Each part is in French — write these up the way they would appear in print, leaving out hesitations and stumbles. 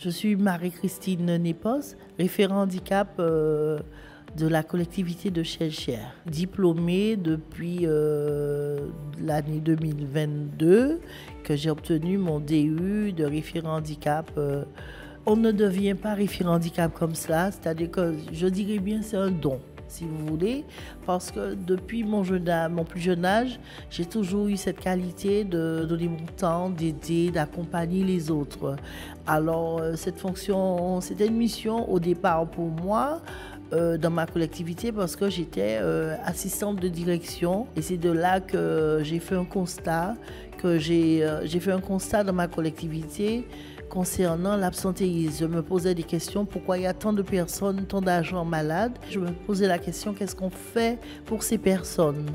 Je suis Marie-Christine Nepos, référent handicap de la collectivité de Chelchère, diplômée depuis l'année 2022 que j'ai obtenu mon DU de référent handicap. On ne devient pas référent handicap comme cela, c'est-à-dire que je dirais bien c'est un don, si vous voulez, parce que depuis mon plus jeune âge, j'ai toujours eu cette qualité de donner mon temps, d'aider, d'accompagner les autres. Alors, cette fonction, c'était une mission au départ pour moi, dans ma collectivité, parce que j'étais assistante de direction, et c'est de là que j'ai fait un constat, dans ma collectivité concernant l'absentéisme. Je me posais des questions, pourquoi il y a tant de personnes, tant d'agents malades. Je me posais la question, qu'est-ce qu'on fait pour ces personnes?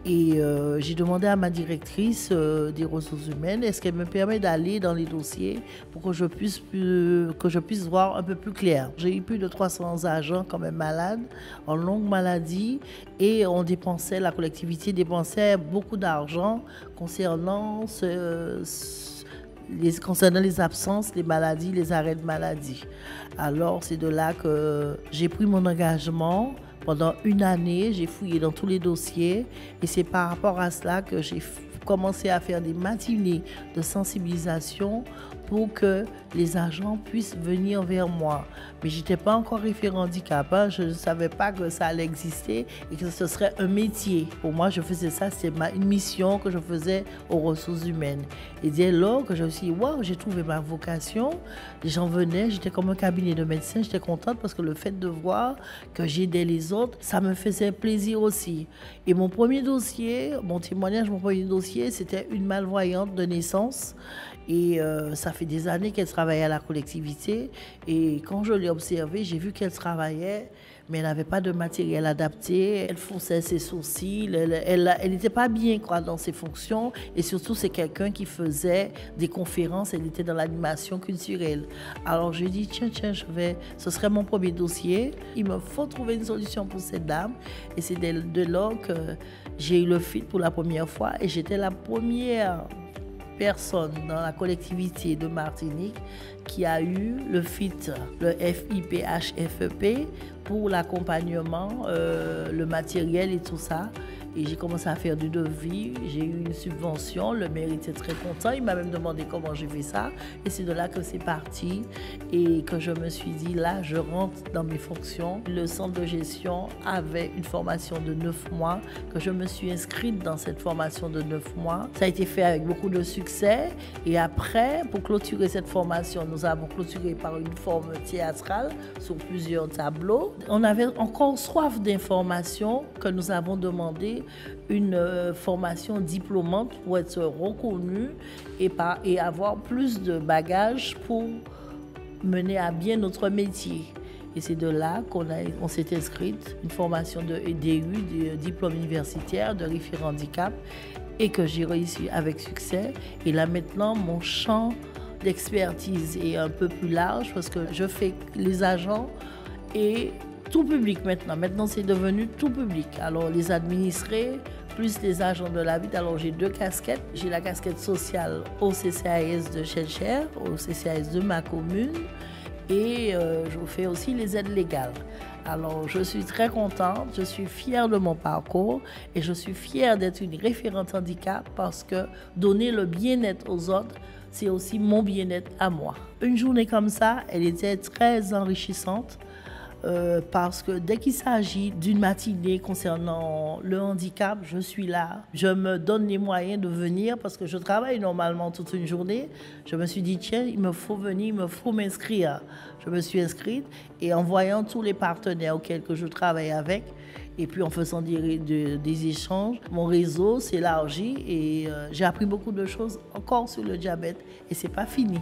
Et j'ai demandé à ma directrice des ressources humaines, est-ce qu'elle me permet d'aller dans les dossiers pour que je puisse voir un peu plus clair. J'ai eu plus de 300 agents quand même malades, en longue maladie, et la collectivité dépensait beaucoup d'argent concernant les absences, les maladies, les arrêts de maladie. Alors c'est de là que j'ai pris mon engagement. Pendant une année, j'ai fouillé dans tous les dossiers et c'est par rapport à cela que j'ai commencé à faire des matinées de sensibilisation pour que les agents puissent venir vers moi. Mais je n'étais pas encore référent handicap, hein. Je ne savais pas que ça allait exister et que ce serait un métier. Pour moi, je faisais ça, c'est une mission que je faisais aux ressources humaines. Et dès lors que je me suis dit, waouh, j'ai trouvé ma vocation, les gens venaient, j'étais comme un cabinet de médecin, j'étais contente parce que le fait de voir que j'aidais les autres, ça me faisait plaisir aussi. Et mon premier dossier, mon premier dossier, c'était une malvoyante de naissance. Et ça fait des années qu'elle travaillait à la collectivité. Et quand je l'ai observée, j'ai vu qu'elle travaillait, mais elle n'avait pas de matériel adapté. Elle fronçait ses sourcils. Elle n'était pas bien dans ses fonctions. Et surtout, c'est quelqu'un qui faisait des conférences. Elle était dans l'animation culturelle. Alors, j'ai dit, tiens, ce serait mon premier dossier. Il me faut trouver une solution pour cette dame. Et c'est de là que j'ai eu le FIT pour la première fois. Et j'étais la première personne dans la collectivité de Martinique qui a eu le FIT, le FIPHFEP, pour l'accompagnement, le matériel et tout ça. Et j'ai commencé à faire du devis, j'ai eu une subvention, le maire était très content, il m'a même demandé comment j'ai fait ça. Et c'est de là que c'est parti et que je me suis dit, là, je rentre dans mes fonctions. Le centre de gestion avait une formation de 9 mois, que je me suis inscrite dans cette formation de 9 mois. Ça a été fait avec beaucoup de succès. Et après, pour clôturer cette formation, nous avons clôturé par une forme théâtrale sur plusieurs tableaux. On avait encore soif d'informations que nous avons demandé une formation diplômante pour être reconnu et avoir plus de bagages pour mener à bien notre métier. Et c'est de là qu'on s'est inscrite, une formation de DU, de diplôme universitaire de référent handicap, et que j'ai réussi avec succès. Et là maintenant, mon champ d'expertise est un peu plus large parce que je fais les agents et tout public maintenant. Maintenant, c'est devenu tout public. Alors, les administrés, plus les agents de la ville. Alors, j'ai 2 casquettes. J'ai la casquette sociale au CCAS de Chelchère, au CCAS de ma commune. Et je fais aussi les aides légales. Alors, je suis très contente, je suis fière de mon parcours et je suis fière d'être une référente handicap parce que donner le bien-être aux autres, c'est aussi mon bien-être à moi. Une journée comme ça, elle était très enrichissante. Parce que dès qu'il s'agit d'une matinée concernant le handicap, je suis là. Je me donne les moyens de venir parce que je travaille normalement toute une journée. Je me suis dit, tiens, il me faut venir, il me faut m'inscrire. Je me suis inscrite et en voyant tous les partenaires auxquels je travaille avec, et puis en faisant des échanges, mon réseau s'élargit et j'ai appris beaucoup de choses encore sur le diabète et c'est pas fini.